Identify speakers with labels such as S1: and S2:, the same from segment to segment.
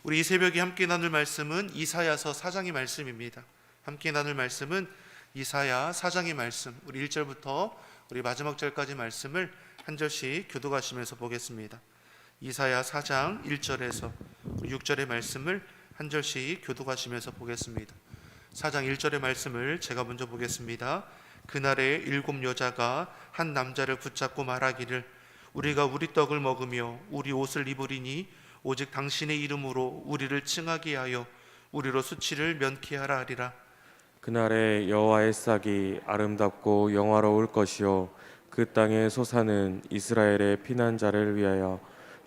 S1: 우리 이 새벽에 함께 나눌 말씀은 이사야서 4장의 말씀입니다. 함께 나눌 말씀은 이사야 4장의 말씀, 우리 1절부터 우리 마지막 절까지 말씀을 한 절씩 교독하시면서 보겠습니다. 이사야 4장 1절에서 6절의 말씀을 한 절씩 교독하시면서 보겠습니다. 4장 1절의 말씀을 제가 먼저 보겠습니다. 그날에 7 여자가 한 남자를 붙잡고 말하기를 우리가 우리 떡을 먹으며 우리 옷을 입으리니 오직 당신의 이름으로 우리를 칭하게 하여 우리로 수치를 면케하라 하리라.
S2: 그날에 여호와의 싹이 아름답고 영화로울 것이요 그 땅의 소사는 이스라엘의 피난자를 위하여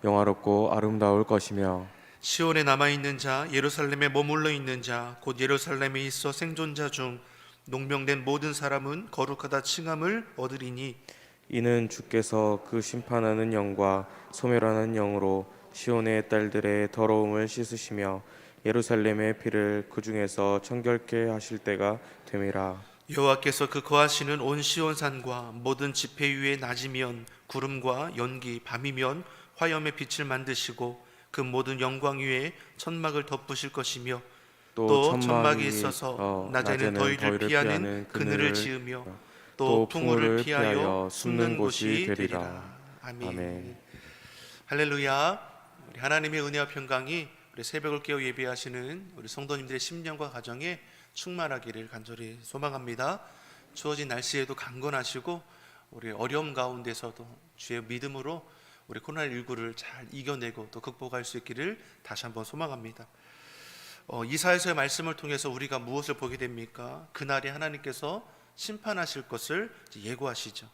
S2: 영화롭고 아름다울 것이며
S1: 시온에 남아있는 자, 예루살렘에 머물러 있는 자, 곧 예루살렘에 있어 생존자 중 농명된 모든 사람은 거룩하다 칭함을 얻으리니
S2: 이는 주께서 그 심판하는 영과 소멸하는 영으로 시온의 딸들의 더러움을 씻으시며 예루살렘의 피를 그 중에서 청결케 하실 때가 됨이라.
S1: 여호와께서 그 거하시는 온 시온산과 모든 지폐 위에 낮이면 구름과 연기, 밤이면 화염의 빛을 만드시고 그 모든 영광 위에 천막을 덮으실 것이며 또 천막이 있어서 낮에는 더위를 피하는 그늘을 지으며 또 풍우를 피하여 숨는 곳이 되리라. 아멘. 할렐루야. 우리 하나님의 은혜와 평강이 우리 새벽을 깨어 예배하시는 우리 성도님들의 심령과 가정에 충만하기를 간절히 소망합니다. 추워진 날씨에도 강건하시고 우리 어려움 가운데서도 주의 믿음으로 우리 코로나19를 잘 이겨내고 또 극복할 수 있기를 다시 한번 소망합니다. 이사야서의 말씀을 통해서 우리가 무엇을 보게 됩니까? 그날에 하나님께서 심판하실 것을 예고하시죠.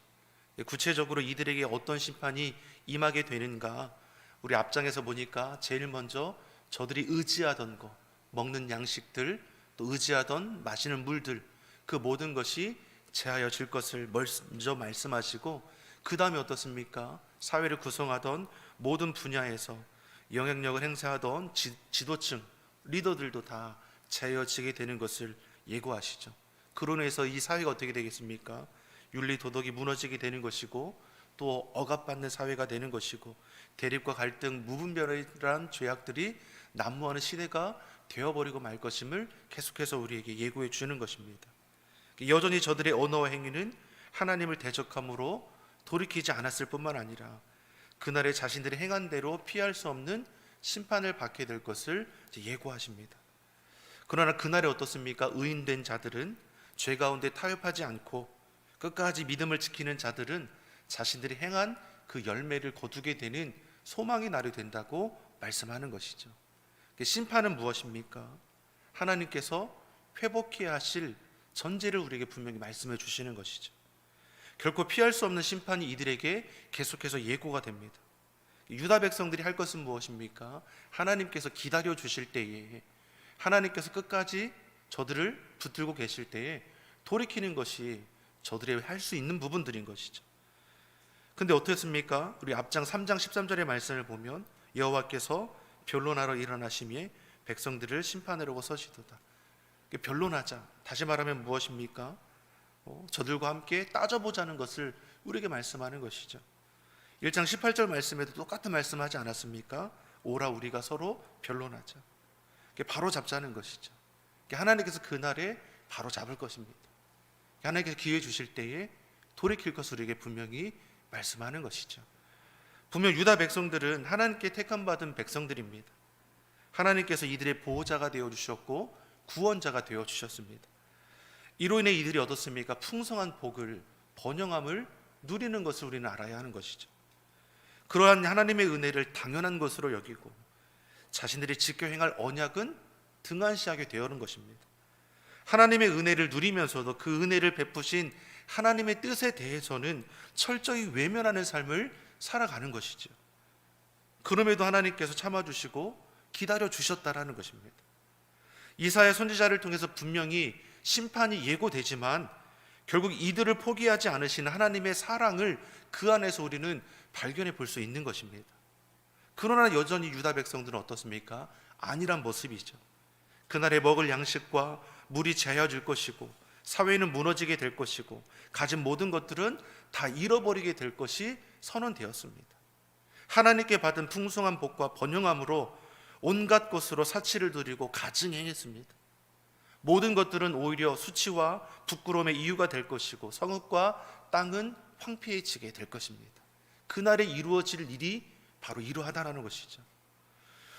S1: 구체적으로 이들에게 어떤 심판이 임하게 되는가? 우리 앞장에서 보니까 제일 먼저 저들이 의지하던 것, 먹는 양식들, 또 의지하던 마시는 물들, 그 모든 것이 제하여질 것을 먼저 말씀하시고 그 다음에 어떻습니까? 사회를 구성하던 모든 분야에서 영향력을 행사하던 지도층, 리더들도 다 제하여지게 되는 것을 예고하시죠. 그로 인해서 이 사회가 어떻게 되겠습니까? 윤리 도덕이 무너지게 되는 것이고 또 억압받는 사회가 되는 것이고 대립과 갈등, 무분별한 죄악들이 난무하는 시대가 되어버리고 말 것임을 계속해서 우리에게 예고해 주는 것입니다. 여전히 저들의 언어와 행위는 하나님을 대적함으로 돌이키지 않았을 뿐만 아니라 그날에 자신들이 행한 대로 피할 수 없는 심판을 받게 될 것을 예고하십니다. 그러나 그날에 어떻습니까? 의인된 자들은 죄 가운데 타협하지 않고 끝까지 믿음을 지키는 자들은 자신들이 행한 그 열매를 거두게 되는 소망의 날이 된다고 말씀하는 것이죠. 심판은 무엇입니까? 하나님께서 회복해야 하실 전제를 우리에게 분명히 말씀해 주시는 것이죠. 결코 피할 수 없는 심판이 이들에게 계속해서 예고가 됩니다. 유다 백성들이 할 것은 무엇입니까? 하나님께서 기다려 주실 때에, 하나님께서 끝까지 저들을 붙들고 계실 때에 돌이키는 것이 저들의 할 수 있는 부분들인 것이죠. 근데 어떻습니까? 우리 앞장 3장 13절의 말씀을 보면 여호와께서 변론하러 일어나심에 백성들을 심판하려고 서시도다. 변론하자, 다시 말하면 무엇입니까? 저들과 함께 따져보자는 것을 우리에게 말씀하는 것이죠. 1장 18절 말씀에도 똑같은 말씀하지 않았습니까? 오라 우리가 서로 변론하자. 바로 잡자는 것이죠. 하나님께서 그날에 바로 잡을 것입니다. 하나님께서 기회 주실 때에 돌이킬 것을 우리에게 분명히 말씀하는 것이죠. 분명 유다 백성들은 하나님께 택함받은 백성들입니다. 하나님께서 이들의 보호자가 되어주셨고 구원자가 되어주셨습니다. 이로 인해 이들이 얻었습니까? 풍성한 복을, 번영함을 누리는 것을 우리는 알아야 하는 것이죠. 그러한 하나님의 은혜를 당연한 것으로 여기고 자신들이 지켜 행할 언약은 등한시하게 되어오는 것입니다. 하나님의 은혜를 누리면서도 그 은혜를 베푸신 하나님의 뜻에 대해서는 철저히 외면하는 삶을 살아가는 것이죠. 그럼에도 하나님께서 참아주시고 기다려주셨다라는 것입니다. 이사야 선지자를 통해서 분명히 심판이 예고되지만 결국 이들을 포기하지 않으시는 하나님의 사랑을 그 안에서 우리는 발견해 볼 수 있는 것입니다. 그러나 여전히 유다 백성들은 어떻습니까? 아니란 모습이죠. 그날에 먹을 양식과 물이 제하여질 것이고 사회는 무너지게 될 것이고 가진 모든 것들은 다 잃어버리게 될 것이 선언되었습니다. 하나님께 받은 풍성한 복과 번영함으로 온갖 것으로 사치를 누리고 가증행했습니다. 모든 것들은 오히려 수치와 부끄러움의 이유가 될 것이고 성읍과 땅은 황폐해지게 될 것입니다. 그날에 이루어질 일이 바로 이러하다라는 것이죠.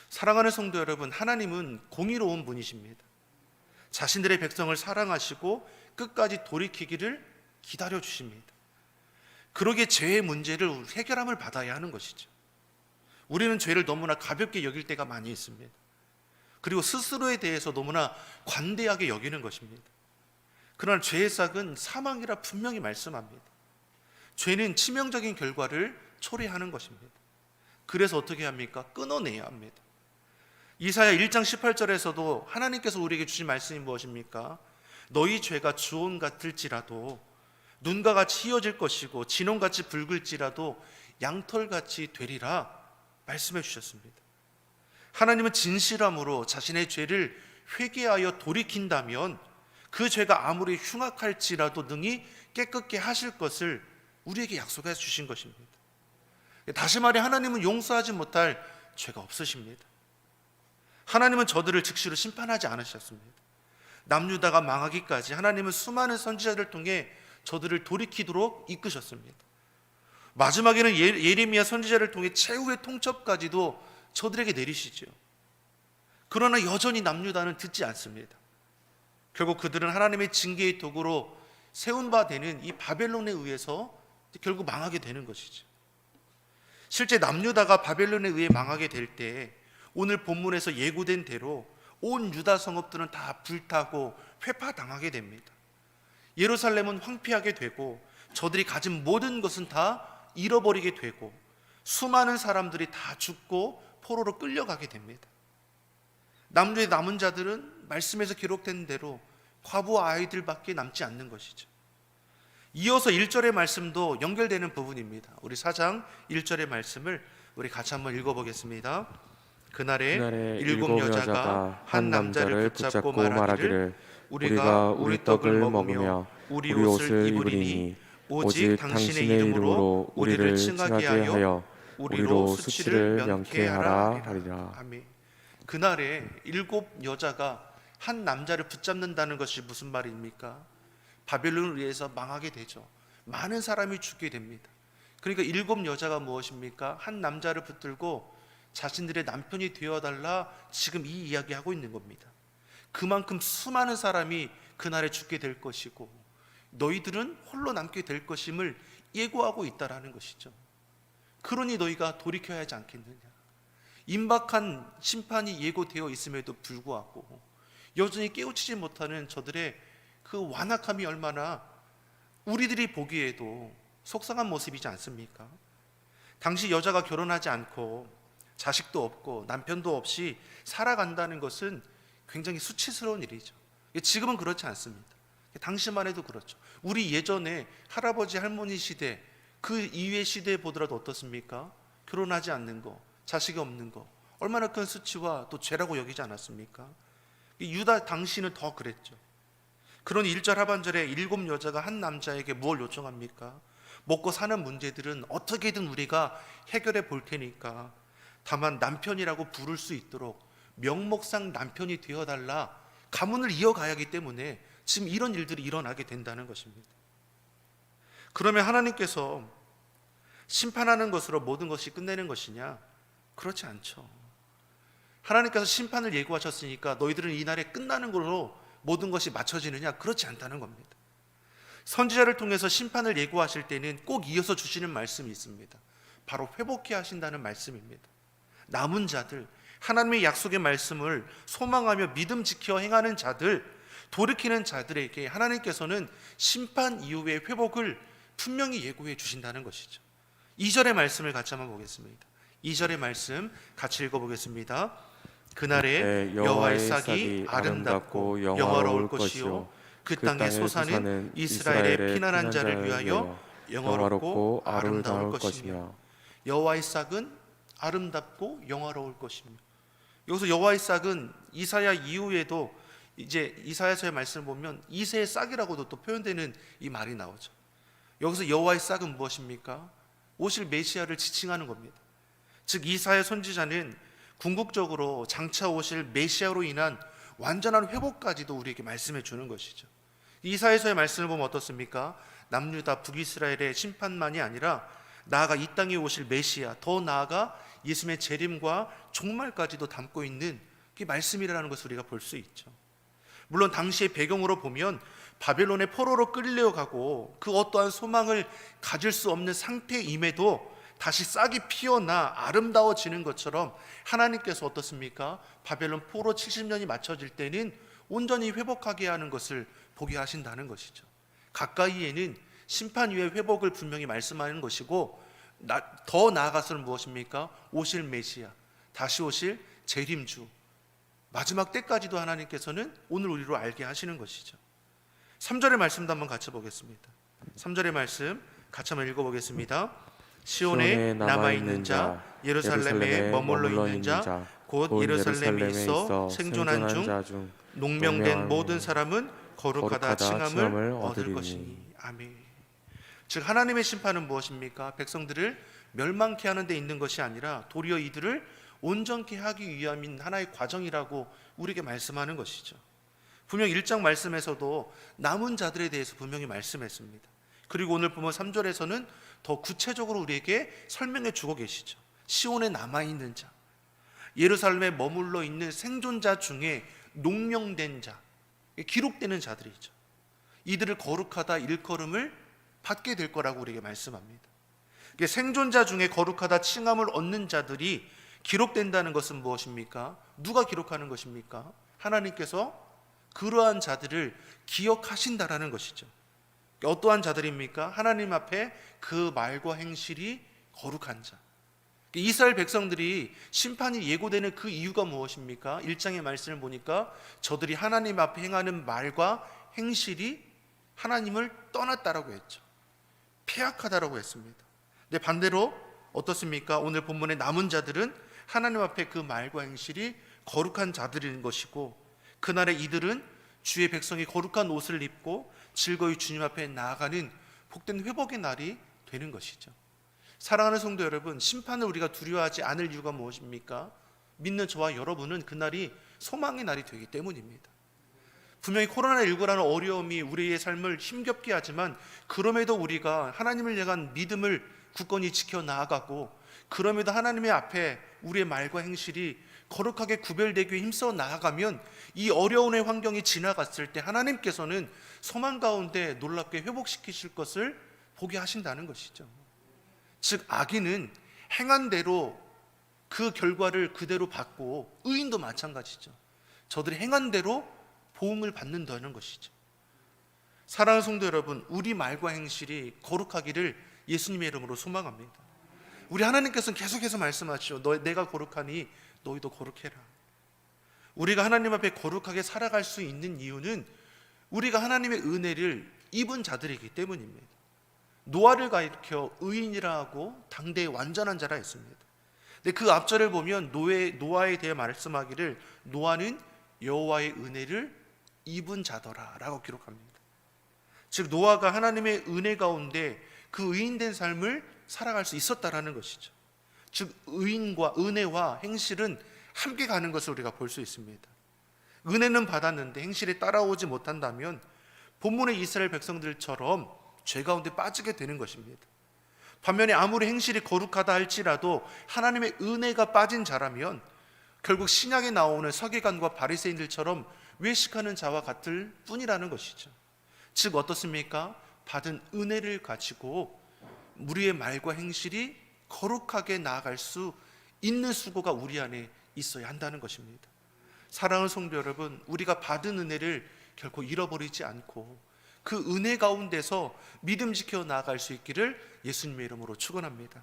S1: 사랑하는 성도 여러분, 하나님은 공의로운 분이십니다. 자신들의 백성을 사랑하시고 끝까지 돌이키기를 기다려 주십니다. 그러기에 죄의 문제를 해결함을 받아야 하는 것이죠. 우리는 죄를 너무나 가볍게 여길 때가 많이 있습니다. 그리고 스스로에 대해서 너무나 관대하게 여기는 것입니다. 그러나 죄의 싹은 사망이라 분명히 말씀합니다. 죄는 치명적인 결과를 초래하는 것입니다. 그래서 어떻게 합니까? 끊어내야 합니다. 이사야 1장 18절에서도 하나님께서 우리에게 주신 말씀이 무엇입니까? 너희 죄가 주홍 같을지라도 눈과 같이 희어질 것이고 진홍같이 붉을지라도 양털같이 되리라 말씀해 주셨습니다. 하나님은 진실함으로 자신의 죄를 회개하여 돌이킨다면 그 죄가 아무리 흉악할지라도 능히 깨끗게 하실 것을 우리에게 약속해 주신 것입니다. 다시 말해 하나님은 용서하지 못할 죄가 없으십니다. 하나님은 저들을 즉시로 심판하지 않으셨습니다. 남유다가 망하기까지 하나님은 수많은 선지자를 통해 저들을 돌이키도록 이끄셨습니다. 마지막에는 예레미야 선지자를 통해 최후의 통첩까지도 저들에게 내리시죠. 그러나 여전히 남유다는 듣지 않습니다. 결국 그들은 하나님의 징계의 도구로 세운 바 되는 이 바벨론에 의해서 결국 망하게 되는 것이죠. 실제 남유다가 바벨론에 의해 망하게 될 때 오늘 본문에서 예고된 대로 온 유다 성읍들은 다 불타고 회파당하게 됩니다. 예루살렘은 황폐하게 되고 저들이 가진 모든 것은 다 잃어버리게 되고 수많은 사람들이 다 죽고 포로로 끌려가게 됩니다. 남유의 남은 자들은 말씀에서 기록된 대로 과부와 아이들밖에 남지 않는 것이죠. 이어서 1절의 말씀도 연결되는 부분입니다. 우리 4장 1절의 말씀을 우리 같이 한번 읽어보겠습니다. 그날에 일곱 여자가 한 남자를 붙잡고 말하기를 우리가 우리 떡을 먹으며 우리 옷을 입으리니 오직 당신의 이름으로 우리를 칭하게 하여 우리로 수치를 면케 하라 하리라. 아멘. 그날에 7 여자가 한 남자를 붙잡는다는 것이 무슨 말입니까? 바벨론을 위해서 망하게 되죠. 많은 사람이 죽게 됩니다. 그러니까 7 여자가 무엇입니까? 한 남자를 붙들고 자신들의 남편이 되어달라 지금 이 이야기하고 있는 겁니다. 그만큼 수많은 사람이 그날에 죽게 될 것이고 너희들은 홀로 남게 될 것임을 예고하고 있다라는 것이죠. 그러니 너희가 돌이켜야 하지 않겠느냐. 임박한 심판이 예고되어 있음에도 불구하고 여전히 깨우치지 못하는 저들의 그 완악함이 얼마나 우리들이 보기에도 속상한 모습이지 않습니까? 당시 여자가 결혼하지 않고 자식도 없고 남편도 없이 살아간다는 것은 굉장히 수치스러운 일이죠. 지금은 그렇지 않습니다. 당시만 해도 그렇죠. 우리 예전에 할아버지 할머니 시대 그 이후의 시대에 보더라도 어떻습니까? 결혼하지 않는 거, 자식이 없는 거 얼마나 큰 수치와 또 죄라고 여기지 않았습니까? 유다 당시는 더 그랬죠. 그러니 1절 하반절에 7 여자가 한 남자에게 뭘 요청합니까? 먹고 사는 문제들은 어떻게든 우리가 해결해 볼 테니까 다만 남편이라고 부를 수 있도록 명목상 남편이 되어달라. 가문을 이어가야 하기 때문에 지금 이런 일들이 일어나게 된다는 것입니다. 그러면 하나님께서 심판하는 것으로 모든 것이 끝내는 것이냐? 그렇지 않죠. 하나님께서 심판을 예고하셨으니까 너희들은 이날에 끝나는 걸로 모든 것이 맞춰지느냐? 그렇지 않다는 겁니다. 선지자를 통해서 심판을 예고하실 때는 꼭 이어서 주시는 말씀이 있습니다. 바로 회복해 하신다는 말씀입니다. 남은 자들, 하나님의 약속의 말씀을 소망하며 믿음 지켜 행하는 자들, 돌이키는 자들에게 하나님께서는 심판 이후의 회복을 분명히 예고해 주신다는 것이죠. 2절의 말씀을 같이 한번 보겠습니다. 2절의 말씀 같이 읽어보겠습니다. 그날에 여호와의 싹이 아름답고 영화로울 것이요 그 땅의 소사는 이스라엘의 피난한 자를 위하여 영화롭고 아름다울 것이며. 여호와의 싹은 아름답고 영화로울 것이며. 여기서 여호와의 싹은 이사야 이후에도 이제 이사야서의 말씀을 보면 이새의 싹이라고도 또 표현되는 이 말이 나오죠. 여기서 여호와의 싹은 무엇입니까? 오실 메시아를 지칭하는 겁니다. 즉 이사야 선지자는 궁극적으로 장차 오실 메시아로 인한 완전한 회복까지도 우리에게 말씀해 주는 것이죠. 이사야서의 말씀을 보면 어떻습니까? 남유다 북이스라엘의 심판만이 아니라 나아가 이 땅에 오실 메시아, 더 나아가 예수님의 재림과 종말까지도 담고 있는 그 말씀이라는 것을 우리가 볼 수 있죠. 물론 당시의 배경으로 보면 바벨론의 포로로 끌려가고 그 어떠한 소망을 가질 수 없는 상태임에도 다시 싹이 피어나 아름다워지는 것처럼 하나님께서 어떻습니까? 바벨론 포로 70년이 맞춰질 때는 온전히 회복하게 하는 것을 보게 하신다는 것이죠. 가까이에는 심판 후의 회복을 분명히 말씀하는 것이고, 더 나아가서는 무엇입니까? 오실 메시아, 다시 오실 재림주, 마지막 때까지도 하나님께서는 오늘 우리로 알게 하시는 것이죠. 3절의 말씀도 한번 같이 보겠습니다. 3절의 말씀 같이 한번 읽어보겠습니다. 시온에 남아있는 자, 예루살렘에 머물러 있는 자, 곧 예루살렘에 있어 생존한 중 농명된 모든 사람은 거룩하다 칭함을 얻을 것이니. 아멘. 즉 하나님의 심판은 무엇입니까? 백성들을 멸망케 하는 데 있는 것이 아니라 도리어 이들을 온전케 하기 위함인 하나의 과정이라고 우리에게 말씀하는 것이죠. 분명 1장 말씀에서도 남은 자들에 대해서 분명히 말씀했습니다. 그리고 오늘 보면 3절에서는 더 구체적으로 우리에게 설명해 주고 계시죠. 시온에 남아있는 자, 예루살렘에 머물러 있는 생존자 중에 농명된 자, 기록되는 자들이죠. 이들을 거룩하다 일컬음을 받게 될 거라고 우리에게 말씀합니다. 생존자 중에 거룩하다 칭함을 얻는 자들이 기록된다는 것은 무엇입니까? 누가 기록하는 것입니까? 하나님께서 그러한 자들을 기억하신다라는 것이죠. 어떠한 자들입니까? 하나님 앞에 그 말과 행실이 거룩한 자. 이스라엘 백성들이 심판이 예고되는 그 이유가 무엇입니까? 1장의 말씀을 보니까 저들이 하나님 앞에 행하는 말과 행실이 하나님을 떠났다라고 했죠. 폐악하다라고 했습니다. 근데 반대로 어떻습니까? 오늘 본문의 남은 자들은 하나님 앞에 그 말과 행실이 거룩한 자들인 것이고, 그날에 이들은 주의 백성이 거룩한 옷을 입고 즐거이 주님 앞에 나아가는 복된 회복의 날이 되는 것이죠. 사랑하는 성도 여러분, 심판을 우리가 두려워하지 않을 이유가 무엇입니까? 믿는 저와 여러분은 그날이 소망의 날이 되기 때문입니다. 분명히 코로나19라는 어려움이 우리의 삶을 힘겹게 하지만, 그럼에도 우리가 하나님을 향한 믿음을 굳건히 지켜 나아가고, 그럼에도 하나님의 앞에 우리의 말과 행실이 거룩하게 구별되기 힘써 나아가면 이 어려움의 환경이 지나갔을 때 하나님께서는 소망 가운데 놀랍게 회복시키실 것을 보게 하신다는 것이죠. 즉 악인은 행한 대로 그 결과를 그대로 받고, 의인도 마찬가지죠. 저들이 행한 대로 보응을 받는다는 것이죠. 사랑하는 성도 여러분, 우리 말과 행실이 거룩하기를 예수님의 이름으로 소망합니다. 우리 하나님께서는 계속해서 말씀하시죠. 내가 거룩하니 너희도 거룩해라. 우리가 하나님 앞에 거룩하게 살아갈 수 있는 이유는 우리가 하나님의 은혜를 입은 자들이기 때문입니다. 노아를 가리켜 의인이라 하고 당대의 완전한 자라 했습니다. 근데 그 앞절을 보면 노아에 대해 말씀하기를 노아는 여호와의 은혜를 입은 자더라 라고 기록합니다. 즉 노아가 하나님의 은혜 가운데 그 의인된 삶을 살아갈 수 있었다라는 것이죠. 즉 의인과 은혜와 행실은 함께 가는 것을 우리가 볼 수 있습니다. 은혜는 받았는데 행실에 따라오지 못한다면 본문의 이스라엘 백성들처럼 죄 가운데 빠지게 되는 것입니다. 반면에 아무리 행실이 거룩하다 할지라도 하나님의 은혜가 빠진 자라면 결국 신약에 나오는 서기관과 바리새인들처럼 외식하는 자와 같을 뿐이라는 것이죠. 즉 어떻습니까? 받은 은혜를 가지고 우리의 말과 행실이 거룩하게 나아갈 수 있는 수고가 우리 안에 있어야 한다는 것입니다. 사랑하는 성도 여러분, 우리가 받은 은혜를 결코 잃어버리지 않고 그 은혜 가운데서 믿음 지켜 나아갈 수 있기를 예수님의 이름으로 축원합니다.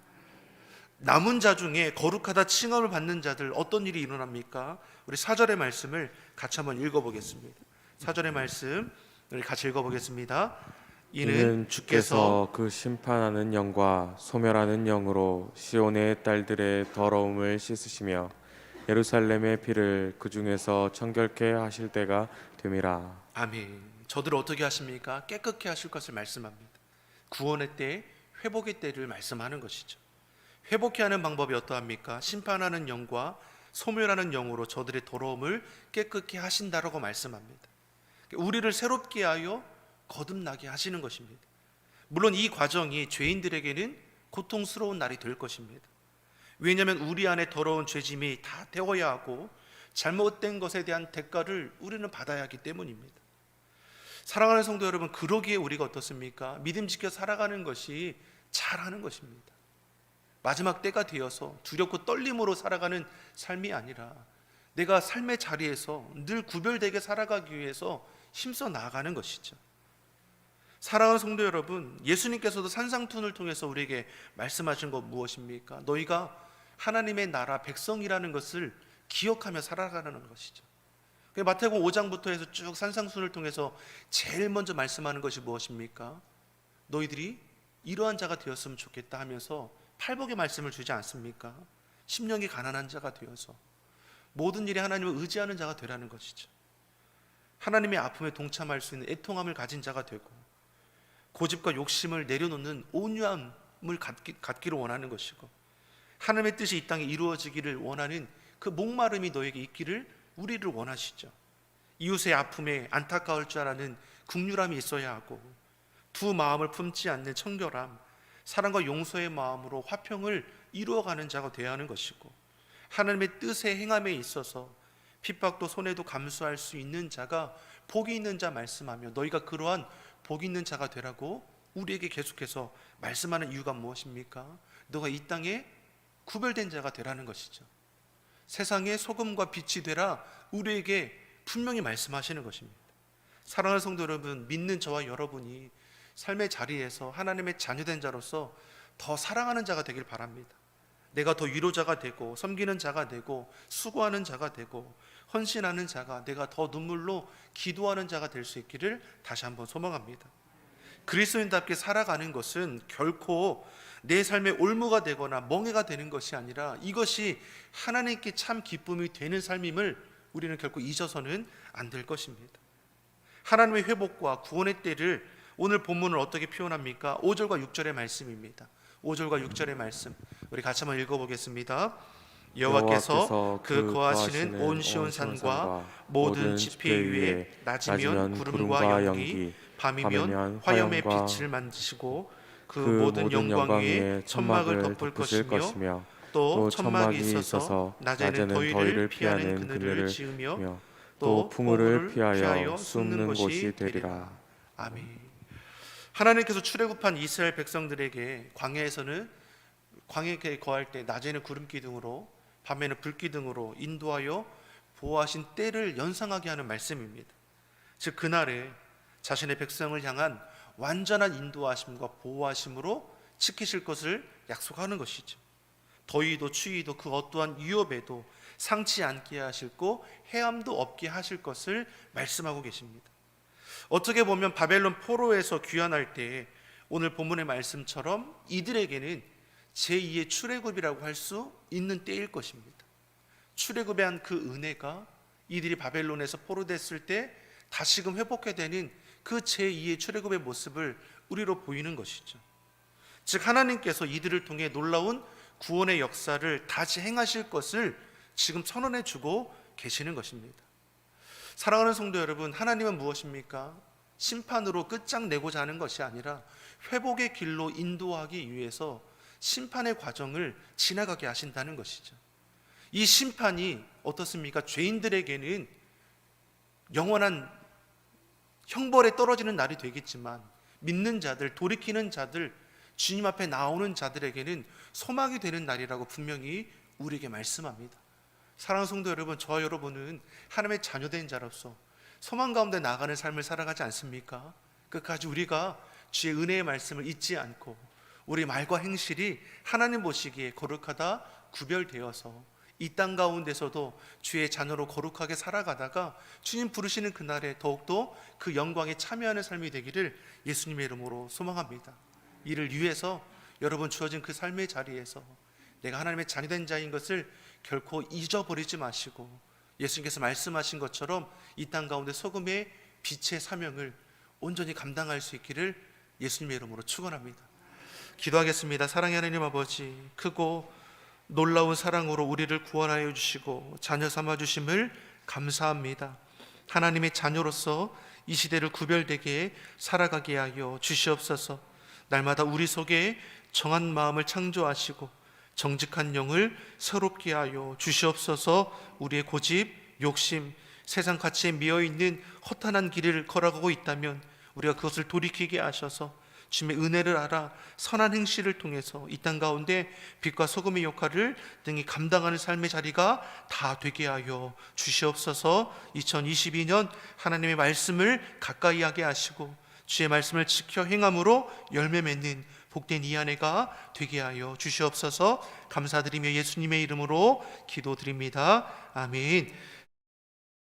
S1: 남은 자 중에 거룩하다 칭함을 받는 자들 어떤 일이 일어납니까? 우리 4절의 말씀을 같이 한번 읽어보겠습니다. 4절의 말씀 우리 같이 읽어보겠습니다.
S2: 이는 주께서 그 심판하는 영과 소멸하는 영으로 시온의 딸들의 더러움을 씻으시며 예루살렘의 피를 그 중에서 청결케 하실 때가 됨이라.
S1: 아멘. 저들을 어떻게 하십니까? 깨끗게 하실 것을 말씀합니다. 구원의 때, 회복의 때를 말씀하는 것이죠. 회복케 하는 방법이 어떠합니까? 심판하는 영과 소멸하는 영으로 저들의 더러움을 깨끗게 하신다라고 말씀합니다. 우리를 새롭게 하여 거듭나게 하시는 것입니다. 물론 이 과정이 죄인들에게는 고통스러운 날이 될 것입니다. 왜냐하면 우리 안에 더러운 죄짐이 다 태워야 하고 잘못된 것에 대한 대가를 우리는 받아야 하기 때문입니다. 사랑하는 성도 여러분, 그러기에 우리가 어떻습니까? 믿음 지켜 살아가는 것이 잘하는 것입니다. 마지막 때가 되어서 두렵고 떨림으로 살아가는 삶이 아니라 내가 삶의 자리에서 늘 구별되게 살아가기 위해서 힘써 나아가는 것이죠. 사랑하는 성도 여러분, 예수님께서도 산상순을 통해서 우리에게 말씀하신 것 무엇입니까? 너희가 하나님의 나라 백성이라는 것을 기억하며 살아가는 것이죠. 마태복음 5장부터 해서 쭉 산상순을 통해서 제일 먼저 말씀하는 것이 무엇입니까? 너희들이 이러한 자가 되었으면 좋겠다 하면서 팔복의 말씀을 주지 않습니까? 심령이 가난한 자가 되어서 모든 일에 하나님을 의지하는 자가 되라는 것이죠. 하나님의 아픔에 동참할 수 있는 애통함을 가진 자가 되고 고집과 욕심을 내려놓는 온유함을 갖기를 원하는 것이고 하나님의 뜻이 이 땅에 이루어지기를 원하는 그 목마름이 너에게 있기를 우리를 원하시죠. 이웃의 아픔에 안타까울 줄 아는 긍휼함이 있어야 하고 두 마음을 품지 않는 청결함, 사랑과 용서의 마음으로 화평을 이루어가는 자가 되어야 하는 것이고 하나님의 뜻의 행함에 있어서 핍박도 손해도 감수할 수 있는 자가 복이 있는 자 말씀하며 너희가 그러한 복 있는 자가 되라고 우리에게 계속해서 말씀하는 이유가 무엇입니까? 너가 이 땅에 구별된 자가 되라는 것이죠. 세상의 소금과 빛이 되라 우리에게 분명히 말씀하시는 것입니다. 사랑하는 성도 여러분, 믿는 저와 여러분이 삶의 자리에서 하나님의 자녀된 자로서 더 사랑하는 자가 되길 바랍니다. 내가 더 위로자가 되고 섬기는 자가 되고 수고하는 자가 되고 헌신하는 자가, 내가 더 눈물로 기도하는 자가 될 수 있기를 다시 한번 소망합니다. 그리스도인답게 살아가는 것은 결코 내 삶의 올무가 되거나 멍해가 되는 것이 아니라 이것이 하나님께 참 기쁨이 되는 삶임을 우리는 결코 잊어서는 안 될 것입니다. 하나님의 회복과 구원의 때를 오늘 본문을 어떻게 표현합니까? 5절과 6절의 말씀입니다. 5절과 6절의 말씀 우리 같이 한번 읽어보겠습니다. 여호와께서 그 거하시는 온 시온산과 모든 지폐 위에 낮이면 구름과 연기, 밤이면 화염의 빛을 만드시고 그 모든 영광 위에 천막을 덮을 것이며 또 천막이 있어서 낮에는 더위를 피하는 그늘을 지으며 또 풍우를 피하여 숨는 곳이 되리라. 아멘. 하나님께서 출애굽한 이스라엘 백성들에게 광야에 거할 때 낮에는 구름 기둥으로 밤에는 불 기둥으로 인도하여 보호하신 때를 연상하게 하는 말씀입니다. 즉 그날에 자신의 백성을 향한 완전한 인도하심과 보호하심으로 지키실 것을 약속하는 것이죠. 더위도 추위도 그 어떠한 위협에도 상치 않게 하시고 해함도 없게 하실 것을 말씀하고 계십니다. 어떻게 보면 바벨론 포로에서 귀환할 때 오늘 본문의 말씀처럼 이들에게는 제2의 출애굽이라고 할 수 있는 때일 것입니다. 출애굽의 한 그 은혜가 이들이 바벨론에서 포로됐을 때 다시금 회복해 되는 그 제2의 출애굽의 모습을 우리로 보이는 것이죠. 즉 하나님께서 이들을 통해 놀라운 구원의 역사를 다시 행하실 것을 지금 선언해 주고 계시는 것입니다. 사랑하는 성도 여러분, 하나님은 무엇입니까? 심판으로 끝장내고자 하는 것이 아니라 회복의 길로 인도하기 위해서 심판의 과정을 지나가게 하신다는 것이죠. 이 심판이 어떻습니까? 죄인들에게는 영원한 형벌에 떨어지는 날이 되겠지만 믿는 자들, 돌이키는 자들, 주님 앞에 나오는 자들에게는 소망이 되는 날이라고 분명히 우리에게 말씀합니다. 사랑하는 성도 여러분, 저와 여러분은 하나님의 자녀된 자로서 소망 가운데 나아가는 삶을 살아가지 않습니까? 끝까지 우리가 주의 은혜의 말씀을 잊지 않고 우리 말과 행실이 하나님 보시기에 거룩하다 구별되어서 이 땅 가운데서도 주의 자녀로 거룩하게 살아가다가 주님 부르시는 그날에 더욱더 그 영광에 참여하는 삶이 되기를 예수님의 이름으로 소망합니다. 이를 위해서 여러분 주어진 그 삶의 자리에서 내가 하나님의 자녀된 자인 것을 결코 잊어버리지 마시고 예수님께서 말씀하신 것처럼 이 땅 가운데 소금의 빛의 사명을 온전히 감당할 수 있기를 예수님의 이름으로 축원합니다. 기도하겠습니다. 사랑의 하나님 아버지, 크고 놀라운 사랑으로 우리를 구원하여 주시고 자녀 삼아 주심을 감사합니다. 하나님의 자녀로서 이 시대를 구별되게 살아가게 하여 주시옵소서. 날마다 우리 속에 정한 마음을 창조하시고 정직한 영을 새롭게 하여 주시옵소서. 우리의 고집, 욕심, 세상 가치에 미어있는 허탄한 길을 걸어가고 있다면 우리가 그것을 돌이키게 하셔서 주님의 은혜를 알아 선한 행실을 통해서 이 땅 가운데 빛과 소금의 역할을 등이 감당하는 삶의 자리가 다 되게 하여 주시옵소서. 2022년 하나님의 말씀을 가까이 하게 하시고 주의 말씀을 지켜 행함으로 열매 맺는 복된 이 한 해가 되게 하여 주시옵소서. 감사드리며 예수님의 이름으로 기도드립니다. 아멘.